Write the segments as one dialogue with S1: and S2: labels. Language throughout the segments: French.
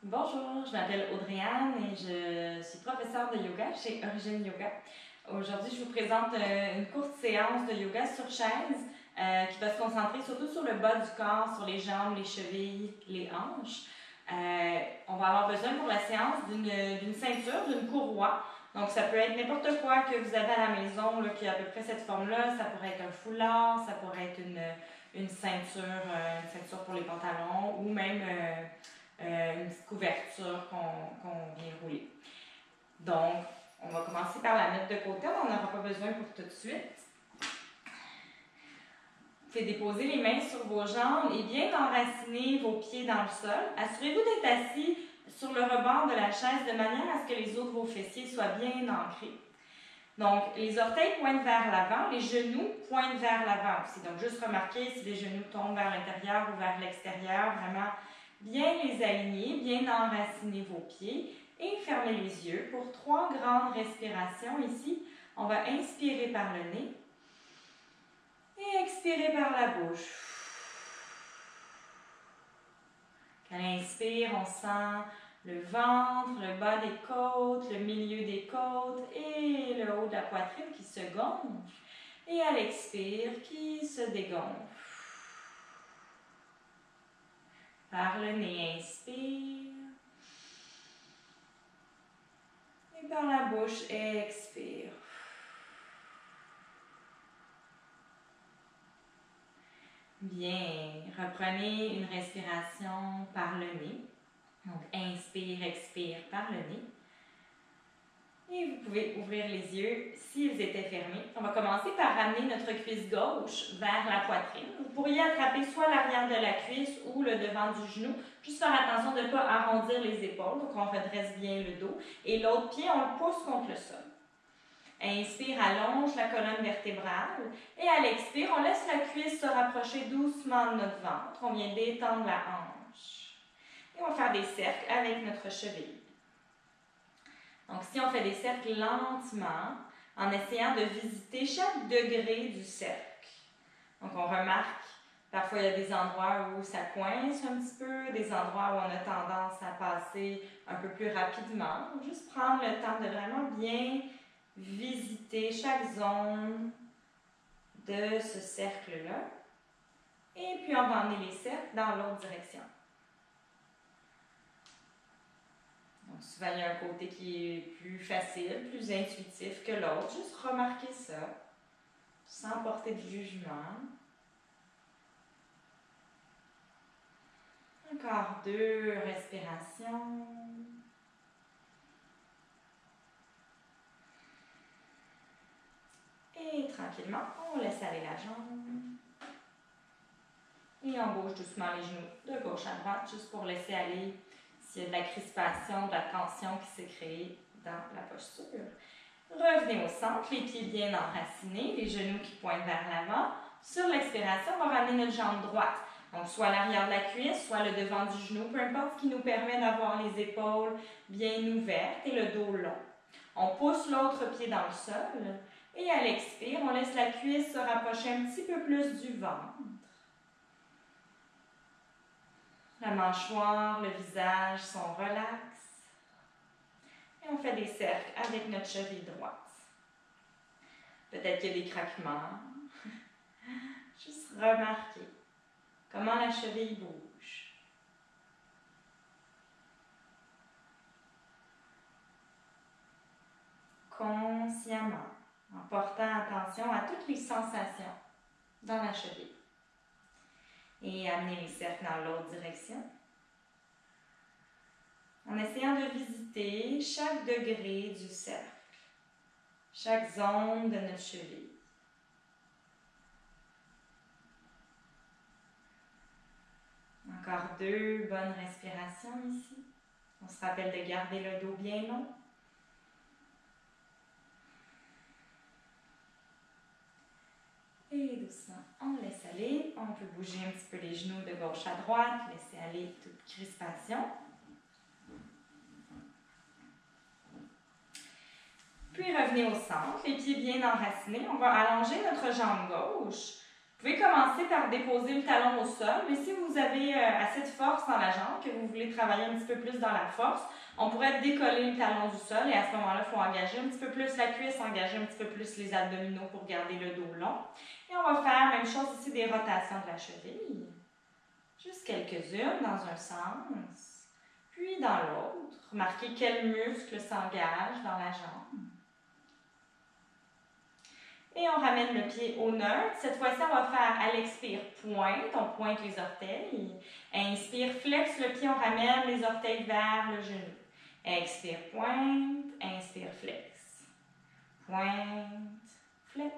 S1: Bonjour, je m'appelle Audrey-Anne et je suis professeure de yoga chez Origine Yoga. Aujourd'hui, je vous présente une courte séance de yoga sur chaise qui va se concentrer surtout sur le bas du corps, sur les jambes, les chevilles, les hanches. On va avoir besoin pour la séance d'une ceinture, d'une courroie. Donc, ça peut être n'importe quoi que vous avez à la maison là, qui a à peu près cette forme-là. Ça pourrait être un foulard, ça pourrait être une ceinture pour les pantalons ou même une petite couverture qu'on vient rouler. Donc, on va commencer par la mettre de côté, on n'en aura pas besoin pour tout de suite. Vous pouvez déposer les mains sur vos jambes et bien enraciner vos pieds dans le sol. Assurez-vous d'être assis sur le rebord de la chaise de manière à ce que les os de vos fessiers soient bien ancrés. Donc, les orteils pointent vers l'avant, les genoux pointent vers l'avant aussi. Donc, juste remarquez si les genoux tombent vers l'intérieur ou vers l'extérieur, vraiment bien les aligner, bien enraciner vos pieds et fermez les yeux pour 3 grandes respirations ici. On va inspirer par le nez et expirer par la bouche. Quand on inspire, on sent le ventre, le bas des côtes, le milieu des côtes et le haut de la poitrine qui se gonfle. Et à l'expire, qui se dégonfle. Par le nez, inspire. Et par la bouche, expire. Bien, reprenez une respiration par le nez. Donc, inspire, expire par le nez. Et vous pouvez ouvrir les yeux s'ils étaient fermés. On va commencer par ramener notre cuisse gauche vers la poitrine. Vous pourriez attraper soit l'arrière de la cuisse ou le devant du genou. Juste faire attention de ne pas arrondir les épaules. Donc, on redresse bien le dos. Et l'autre pied, on le pousse contre le sol. Inspire, allonge la colonne vertébrale. Et à l'expire, on laisse la cuisse se rapprocher doucement de notre ventre. On vient détendre la hanche. Et on va faire des cercles avec notre cheville. Donc, si on fait des cercles lentement, en essayant de visiter chaque degré du cercle. Donc, on remarque, parfois il y a des endroits où ça coince un petit peu, des endroits où on a tendance à passer un peu plus rapidement. Donc, juste prendre le temps de vraiment bien visiter chaque zone de ce cercle-là. Et puis, on va emmener les cercles dans l'autre direction. Donc, souvent, il y a un côté qui est plus facile, plus intuitif que l'autre. Juste remarquer ça, sans porter de jugement. Encore 2 respirations. Et tranquillement, on laisse aller la jambe. Et on bouge doucement les genoux de gauche à droite, juste pour laisser aller s'il y a de la crispation, de la tension qui s'est créée dans la posture. Revenez au centre, les pieds bien enracinés, les genoux qui pointent vers l'avant. Sur l'expiration, on va ramener notre jambe droite. Donc, soit l'arrière de la cuisse, soit le devant du genou, peu importe ce qui nous permet d'avoir les épaules bien ouvertes et le dos long. On pousse l'autre pied dans le sol et à l'expire, on laisse la cuisse se rapprocher un petit peu plus du ventre. La mâchoire, le visage sont relax. Et on fait des cercles avec notre cheville droite. Peut-être qu'il y a des craquements. Juste remarquer comment la cheville bouge. Consciemment, en portant attention à toutes les sensations dans la cheville. Et amener les cercles dans l'autre direction. En essayant de visiter chaque degré du cercle, chaque zone de notre cheville. Encore 2 bonnes respirations ici. On se rappelle de garder le dos bien long. Et doucement, on laisse aller. On peut bouger un petit peu les genoux de gauche à droite, laisser aller toute crispation. Puis revenez au centre, les pieds bien enracinés. On va allonger notre jambe gauche Vous pouvez commencer par déposer le talon au sol, mais si vous avez assez de force dans la jambe, que vous voulez travailler un petit peu plus dans la force, on pourrait décoller le talon du sol et à ce moment-là, il faut engager un petit peu plus la cuisse, engager un petit peu plus les abdominaux pour garder le dos long. Et on va faire la même chose ici, des rotations de la cheville. Juste quelques-unes dans un sens, puis dans l'autre. Remarquez quel muscle s'engage dans la jambe. Et on ramène le pied au neutre. Cette fois-ci, on va faire à l'expire pointe. On pointe les orteils. Inspire, flex le pied. On ramène les orteils vers le genou. Expire, pointe. Inspire, flex. Pointe, flex.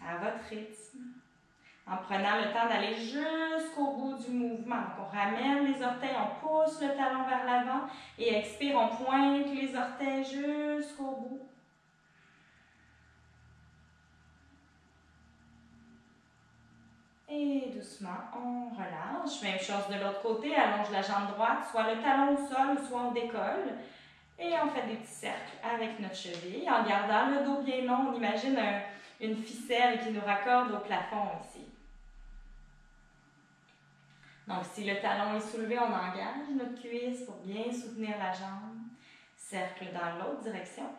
S1: À votre rythme. En prenant le temps d'aller jusqu'au bout du mouvement. Donc, on ramène les orteils, on pousse le talon vers l'avant. Et expire, on pointe les orteils jusqu'au bout. Et doucement, on relâche. Même chose de l'autre côté, allonge la jambe droite, soit le talon au sol, soit on décolle. Et on fait des petits cercles avec notre cheville. En gardant le dos bien long, on imagine une ficelle qui nous raccorde au plafond ici. Donc, si le talon est soulevé, on engage notre cuisse pour bien soutenir la jambe. Cercle dans l'autre direction.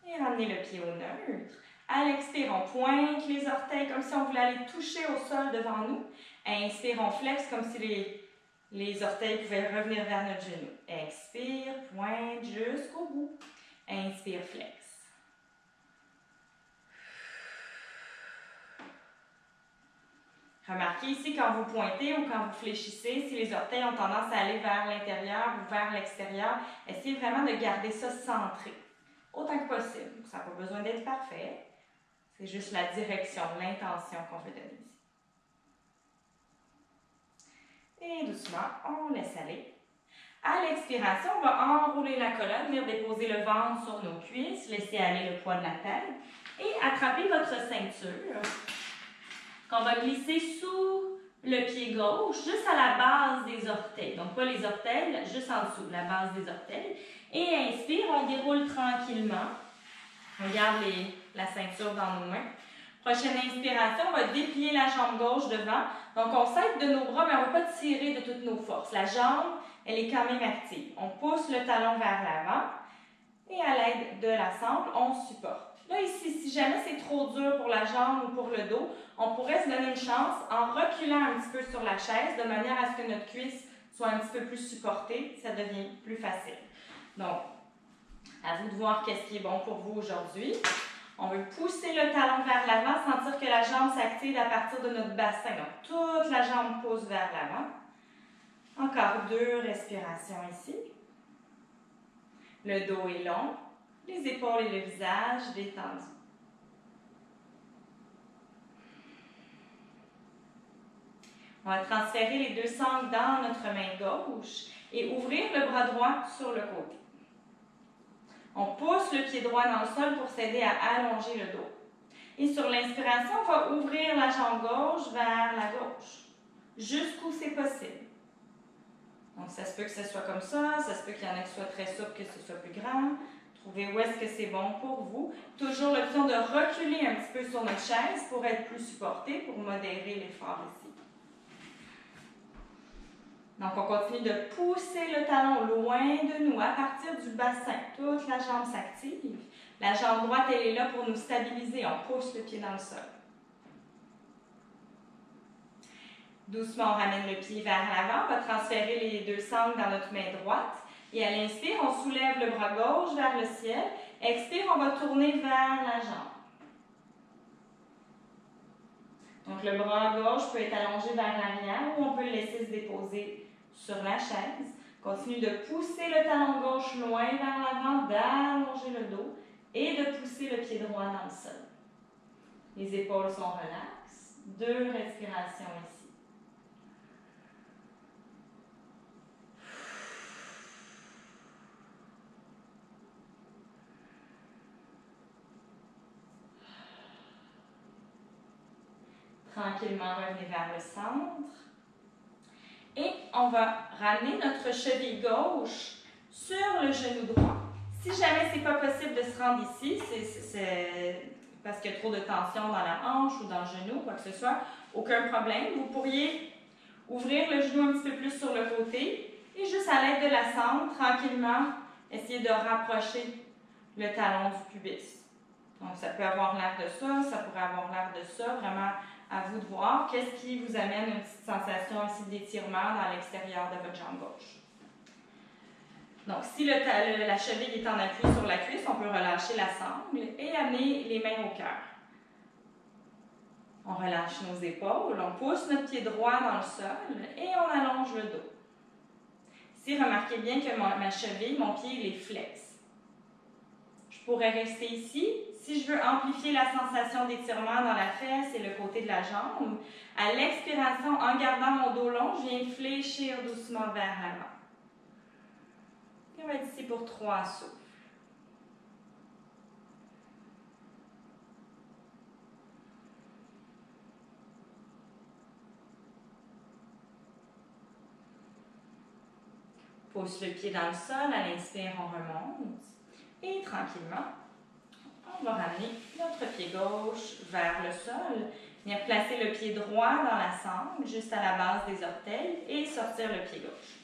S1: Et ramenez le pied au neutre. À l'expire, on pointe les orteils comme si on voulait aller toucher au sol devant nous. Inspire, on flex comme si les orteils pouvaient revenir vers notre genou. Expire, pointe jusqu'au bout. Inspire, flex. Remarquez ici, quand vous pointez ou quand vous fléchissez, si les orteils ont tendance à aller vers l'intérieur ou vers l'extérieur, essayez vraiment de garder ça centré. Autant que possible. Ça n'a pas besoin d'être parfait. C'est juste la direction, l'intention qu'on veut donner ici. Et doucement, on laisse aller. À l'expiration, on va enrouler la colonne, venir déposer le ventre sur nos cuisses, laisser aller le poids de la tête et attraper votre ceinture qu'on va glisser sous le pied gauche, juste à la base des orteils. Donc, pas les orteils, juste en dessous, la base des orteils. Et inspire, on déroule tranquillement. On garde la ceinture dans nos mains. Prochaine inspiration, on va déplier la jambe gauche devant. Donc, on s'aide de nos bras, mais on ne va pas tirer de toutes nos forces. La jambe, elle est quand même active. On pousse le talon vers l'avant et à l'aide de la sangle, on supporte. Là, ici, si jamais c'est trop dur pour la jambe ou pour le dos, on pourrait se donner une chance en reculant un petit peu sur la chaise de manière à ce que notre cuisse soit un petit peu plus supportée. Ça devient plus facile. Donc, à vous de voir qu'est-ce qui est bon pour vous aujourd'hui. On veut pousser le talon vers l'avant, sentir que la jambe s'active à partir de notre bassin. Donc, toute la jambe pousse vers l'avant. Encore 2 respirations ici. Le dos est long, les épaules et le visage détendus. On va transférer les 2 sangles dans notre main gauche et ouvrir le bras droit sur le côté. On pousse le pied droit dans le sol pour s'aider à allonger le dos. Et sur l'inspiration, on va ouvrir la jambe gauche vers la gauche, jusqu'où c'est possible. Donc, ça se peut que ce soit comme ça se peut qu'il y en ait qui soient très souples, que ce soit plus grand. Trouvez où est-ce que c'est bon pour vous. Toujours l'option de reculer un petit peu sur notre chaise pour être plus supporté, pour modérer l'effort ici. Donc, on continue de pousser le talon loin de nous, à partir du bassin. Toute la jambe s'active. La jambe droite, elle est là pour nous stabiliser. On pousse le pied dans le sol. Doucement, on ramène le pied vers l'avant. On va transférer les 2 sangles dans notre main droite. Et à l'inspire, on soulève le bras gauche vers le ciel. Expire, on va tourner vers la jambe. Donc, le bras gauche peut être allongé vers l'arrière ou on peut le laisser se déposer sur la chaise. Continue de pousser le talon gauche loin vers l'avant, d'allonger le dos et de pousser le pied droit dans le sol. Les épaules sont relaxes. 2 respirations ici. Tranquillement, revenez vers le centre. Et on va ramener notre cheville gauche sur le genou droit. Si jamais ce n'est pas possible de se rendre ici, c'est parce qu'il y a trop de tension dans la hanche ou dans le genou, quoi que ce soit, aucun problème. Vous pourriez ouvrir le genou un petit peu plus sur le côté et juste à l'aide de la sangle, tranquillement, essayer de rapprocher le talon du pubis. Donc, ça peut avoir l'air de ça, ça pourrait avoir l'air de ça. Vraiment, à vous de voir. Qu'est-ce qui vous amène une petite sensation ici d'étirement dans l'extérieur de votre jambe gauche? Donc, si la cheville est en appui sur la cuisse, on peut relâcher la sangle et amener les mains au cœur. On relâche nos épaules, on pousse notre pied droit dans le sol et on allonge le dos. Ici, remarquez bien que ma cheville, mon pied, il est flex. Je pourrais rester ici. Si je veux amplifier la sensation d'étirement dans la fesse et le côté de la jambe, à l'expiration, en gardant mon dos long, je viens fléchir doucement vers l'avant. On va être ici pour 3 souffles. Pousse le pied dans le sol, à l'inspire, on remonte. Et tranquillement, on va ramener notre pied gauche vers le sol. Venir placer le pied droit dans la sangle, juste à la base des orteils, et sortir le pied gauche.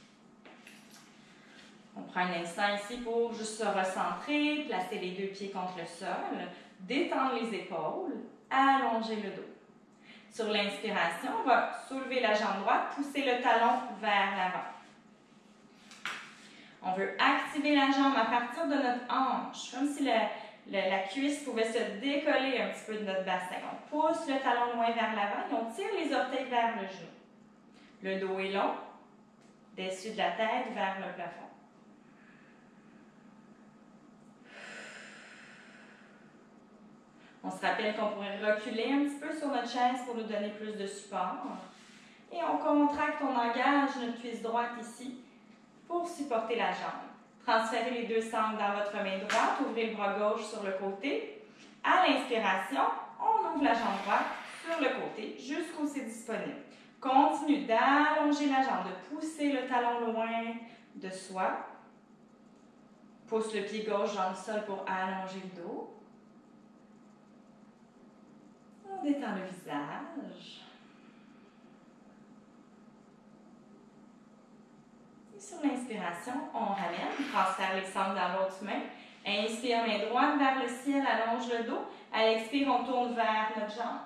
S1: On prend un instant ici pour juste se recentrer, placer les 2 pieds contre le sol, détendre les épaules, allonger le dos. Sur l'inspiration, on va soulever la jambe droite, pousser le talon vers l'avant. On veut activer la jambe à partir de notre hanche, comme si la cuisse pouvait se décoller un petit peu de notre bassin. On pousse le talon loin vers l'avant et on tire les orteils vers le genou. Le dos est long, dessus de la tête vers le plafond. On se rappelle qu'on pourrait reculer un petit peu sur notre chaise pour nous donner plus de support. Et on contracte, on engage notre cuisse droite ici pour supporter la jambe. Transférez les 2 sangles dans votre main droite, ouvrez le bras gauche sur le côté. À l'inspiration, on ouvre la jambe droite sur le côté jusqu'où c'est disponible. Continue d'allonger la jambe, de pousser le talon loin de soi. Pousse le pied gauche dans le sol pour allonger le dos. On détend le visage. Et sur l'inspiration, on ramène, transfère les sangles dans l'autre main. Inspire, main droite vers le ciel, allonge le dos. À l'expire, on tourne vers notre jambe.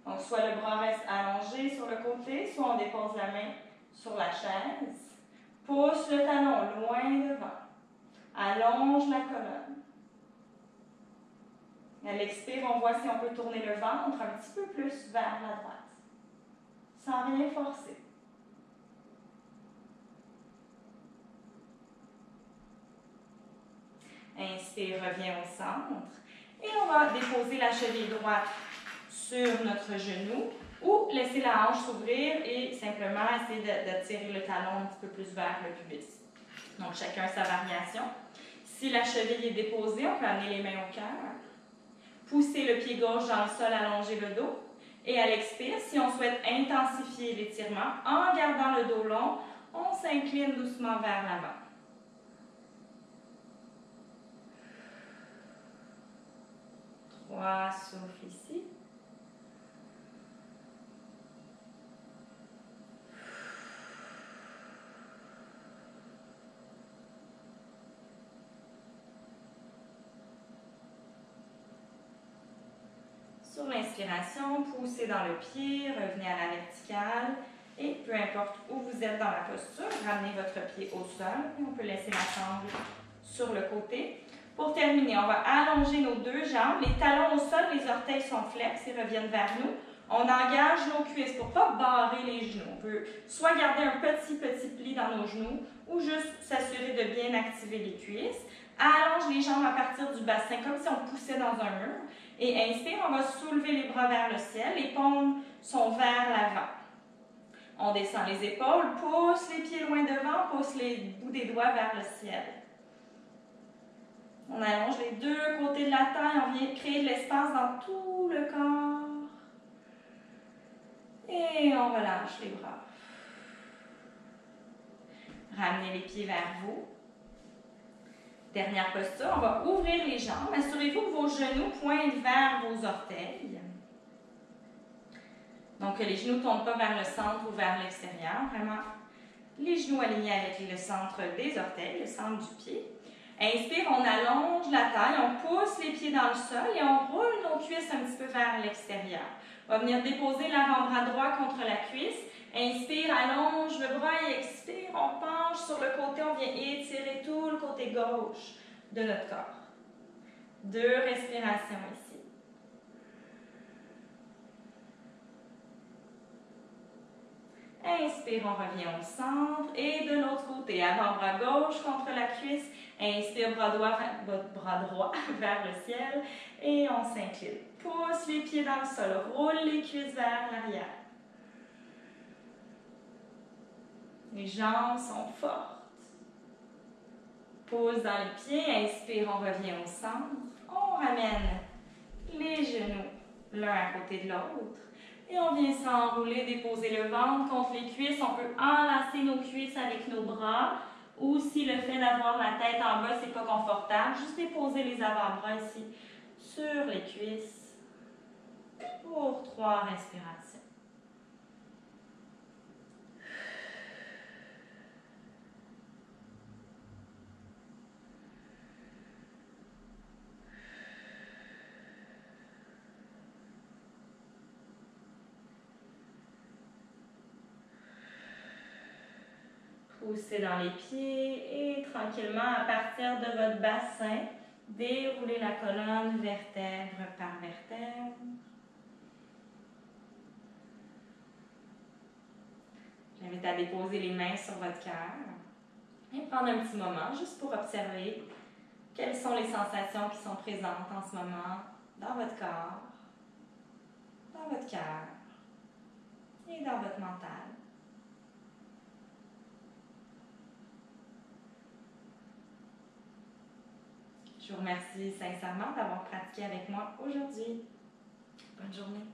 S1: Donc, soit le bras reste allongé sur le côté, soit on dépose la main sur la chaise. Pousse le talon loin devant. Allonge la colonne. À l'expire, on voit si on peut tourner le ventre un petit peu plus vers la droite, sans rien forcer. Inspire, reviens au centre. Et on va déposer la cheville droite sur notre genou ou laisser la hanche s'ouvrir et simplement essayer de tirer le talon un petit peu plus vers le pubis. Donc, chacun sa variation. Si la cheville est déposée, on peut amener les mains au cœur. Pousser le pied gauche dans le sol, allonger le dos. Et à l'expire, si on souhaite intensifier l'étirement, en gardant le dos long, on s'incline doucement vers l'avant. Souffle ici. Sur l'inspiration, poussez dans le pied, revenez à la verticale et peu importe où vous êtes dans la posture, ramenez votre pied au sol et on peut laisser la sangle sur le côté. Pour terminer, on va allonger nos 2 jambes, les talons au sol, les orteils sont flex et reviennent vers nous. On engage nos cuisses pour ne pas barrer les genoux. On peut soit garder un petit pli dans nos genoux ou juste s'assurer de bien activer les cuisses. Allonge les jambes à partir du bassin comme si on poussait dans un mur. Et inspire, on va soulever les bras vers le ciel. Les paumes sont vers l'avant. On descend les épaules, pousse les pieds loin devant, pousse les bouts des doigts vers le ciel. On allonge les 2 côtés de la taille, on vient créer de l'espace dans tout le corps. Et on relâche les bras. Ramenez les pieds vers vous. Dernière posture, on va ouvrir les jambes. Assurez-vous que vos genoux pointent vers vos orteils. Donc, que les genoux ne tombent pas vers le centre ou vers l'extérieur. Vraiment, les genoux alignés avec le centre des orteils, le centre du pied. Inspire, on allonge la taille, on pousse les pieds dans le sol et on roule nos cuisses un petit peu vers l'extérieur. On va venir déposer l'avant-bras droit contre la cuisse. Inspire, allonge le bras et expire, on penche sur le côté, on vient étirer tout le côté gauche de notre corps. 2 respirations ici. Inspire, on revient au centre et de l'autre côté, avant-bras gauche contre la cuisse. Inspire, bras droit vers le ciel et on s'incline. Pousse les pieds dans le sol, roule les cuisses vers l'arrière. Les jambes sont fortes. Pose dans les pieds, inspire, on revient au centre. On ramène les genoux l'un à côté de l'autre. Et on vient s'enrouler, déposer le ventre contre les cuisses. On peut enlacer nos cuisses avec nos bras. Ou si le fait d'avoir la tête en bas, c'est pas confortable, juste déposer les avant-bras ici sur les cuisses pour 3 respirations. Poussez dans les pieds et tranquillement, à partir de votre bassin, déroulez la colonne vertèbre par vertèbre. J'invite à déposer les mains sur votre cœur et prendre un petit moment juste pour observer quelles sont les sensations qui sont présentes en ce moment dans votre corps, dans votre cœur et dans votre mental. Je vous remercie sincèrement d'avoir pratiqué avec moi aujourd'hui. Bonne journée.